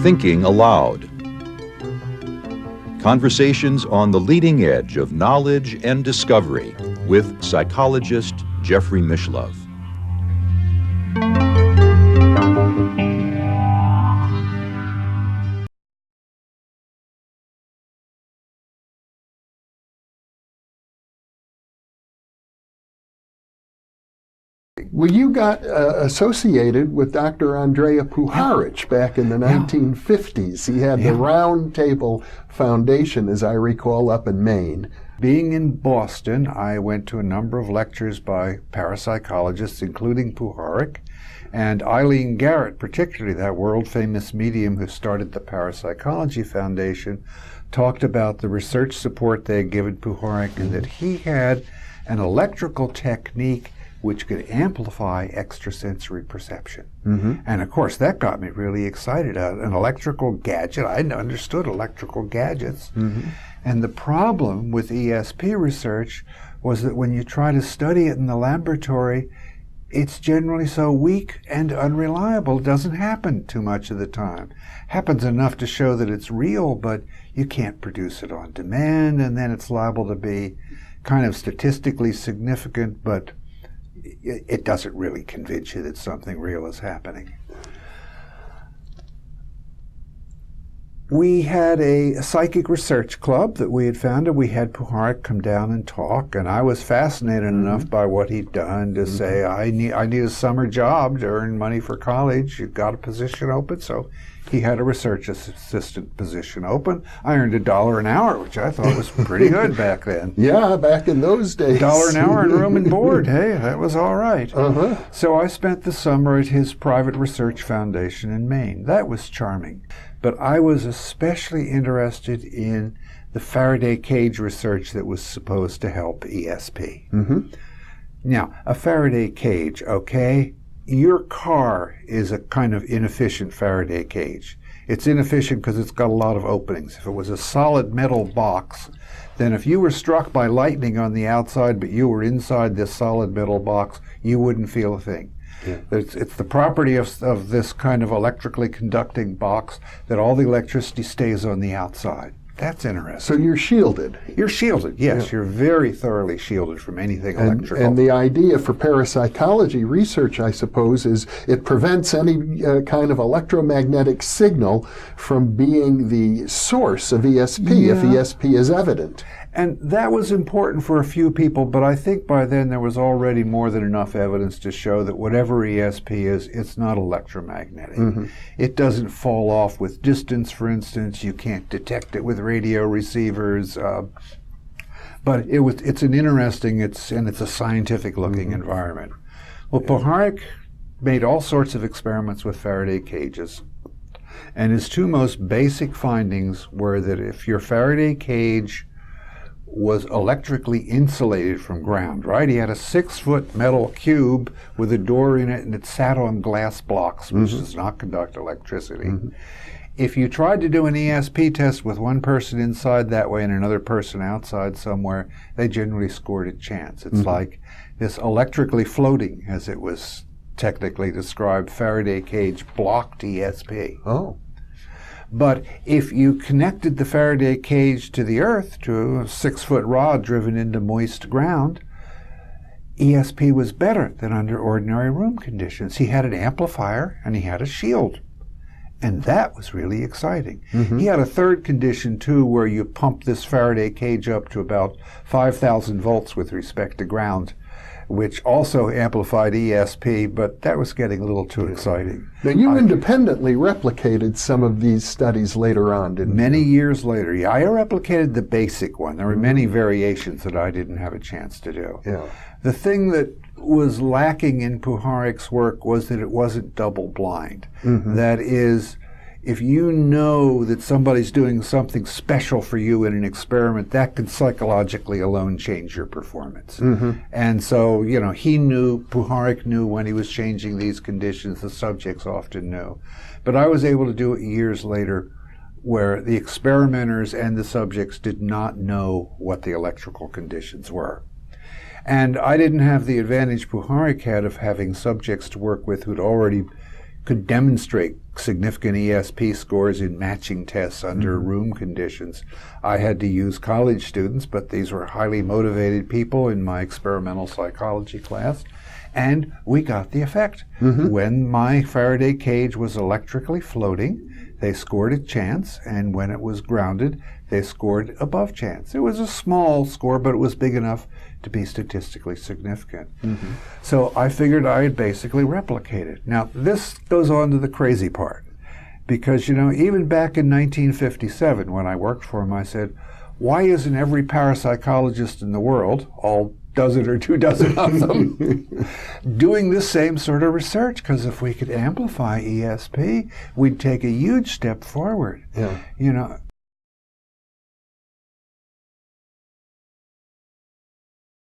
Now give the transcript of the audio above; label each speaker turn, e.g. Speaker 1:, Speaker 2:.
Speaker 1: Thinking Aloud. Conversations on the leading edge of knowledge and discovery with psychologist Jeffrey Mishlove.
Speaker 2: Well, you got associated with Dr. Andrija Puharich back in the 1950s. He had the Round Table Foundation, as I recall, up in Maine.
Speaker 3: Being in Boston, I went to a number of lectures by parapsychologists, including Puharich, and Eileen Garrett, particularly that world-famous medium who started the Parapsychology Foundation, talked about the research support they had given Puharich and that he had an electrical technique which could amplify extrasensory perception. And of course, that got me really excited. An electrical gadget, I understood electrical gadgets. And the problem with ESP research was that when you try to study it in the laboratory, it's generally so weak and unreliable. It doesn't happen too much of the time. Happens enough to show that it's real, but you can't produce it on demand, and then it's liable to be kind of statistically significant, but it doesn't really convince you that something real is happening. We had a psychic research club that we had founded. We had Puharich come down and talk, and I was fascinated enough by what he'd done to say, I need a summer job to earn money for college. You've got a position open, so he had a research assistant position open. I earned $1 an hour, which I thought was pretty good back then.
Speaker 2: Yeah, back in those days.
Speaker 3: $1 an hour and room and board. Hey, that was all right. So I spent the summer at his private research foundation in Maine. That was charming. But I was especially interested in the Faraday cage research that was supposed to help ESP. Now, a Faraday cage, okay? Your car is a kind of inefficient Faraday cage. It's inefficient because it's got a lot of openings. If it was a solid metal box, then if you were struck by lightning on the outside but you were inside this solid metal box, you wouldn't feel a thing. It's the property of this kind of electrically conducting box that all the electricity stays on the outside. That's interesting.
Speaker 2: So you're shielded.
Speaker 3: You're shielded, yes. You're very thoroughly shielded from anything electrical.
Speaker 2: And the idea for parapsychology research, I suppose, is it prevents any kind of electromagnetic signal from being the source of ESP, if ESP is evident.
Speaker 3: And that was important for a few people, but I think by then there was already more than enough evidence to show that whatever ESP is, it's not electromagnetic. It doesn't fall off with distance, for instance. You can't detect it with radio receivers. But it's an interesting, it's a scientific-looking environment. Well, Puharich made all sorts of experiments with Faraday cages. And his two most basic findings were that if your Faraday cage was electrically insulated from ground, right? He had a 6-foot metal cube with a door in it, and it sat on glass blocks, which does not conduct electricity. If you tried to do an ESP test with one person inside that way and another person outside somewhere, they generally scored a chance. It's like this electrically floating, as it was technically described, Faraday cage blocked ESP. But if you connected the Faraday cage to the earth, to a 6-foot rod driven into moist ground, ESP was better than under ordinary room conditions. He had an amplifier and he had a shield. And that was really exciting. He had a third condition, too, where you pump this Faraday cage up to about 5,000 volts with respect to ground, which also amplified ESP, but that was getting a little too exciting.
Speaker 2: Now, you independently replicated some of these studies later on, didn't you?
Speaker 3: Many years later. Yeah, I replicated the basic one. There were many variations that I didn't have a chance to do. The thing that was lacking in Puharich's work was that it wasn't double-blind. That is, if you know that somebody's doing something special for you in an experiment, that can psychologically alone change your performance. And so, you know, Puharich knew when he was changing these conditions, the subjects often knew. But I was able to do it years later where the experimenters and the subjects did not know what the electrical conditions were. And I didn't have the advantage Puharich had of having subjects to work with who'd already could demonstrate significant ESP scores in matching tests under room conditions. I had to use college students, but these were highly motivated people in my experimental psychology class, and we got the effect. When my Faraday cage was electrically floating, they scored at chance, and when it was grounded, they scored above chance. It was a small score, but it was big enough to be statistically significant. So I figured I'd basically replicate it. Now, this goes on to the crazy part, because, you know, even back in 1957, when I worked for him, I said, why isn't every parapsychologist in the world, all dozen or 2 dozen of them, doing this same sort of research? Because if we could amplify ESP, we'd take a huge step forward. You know,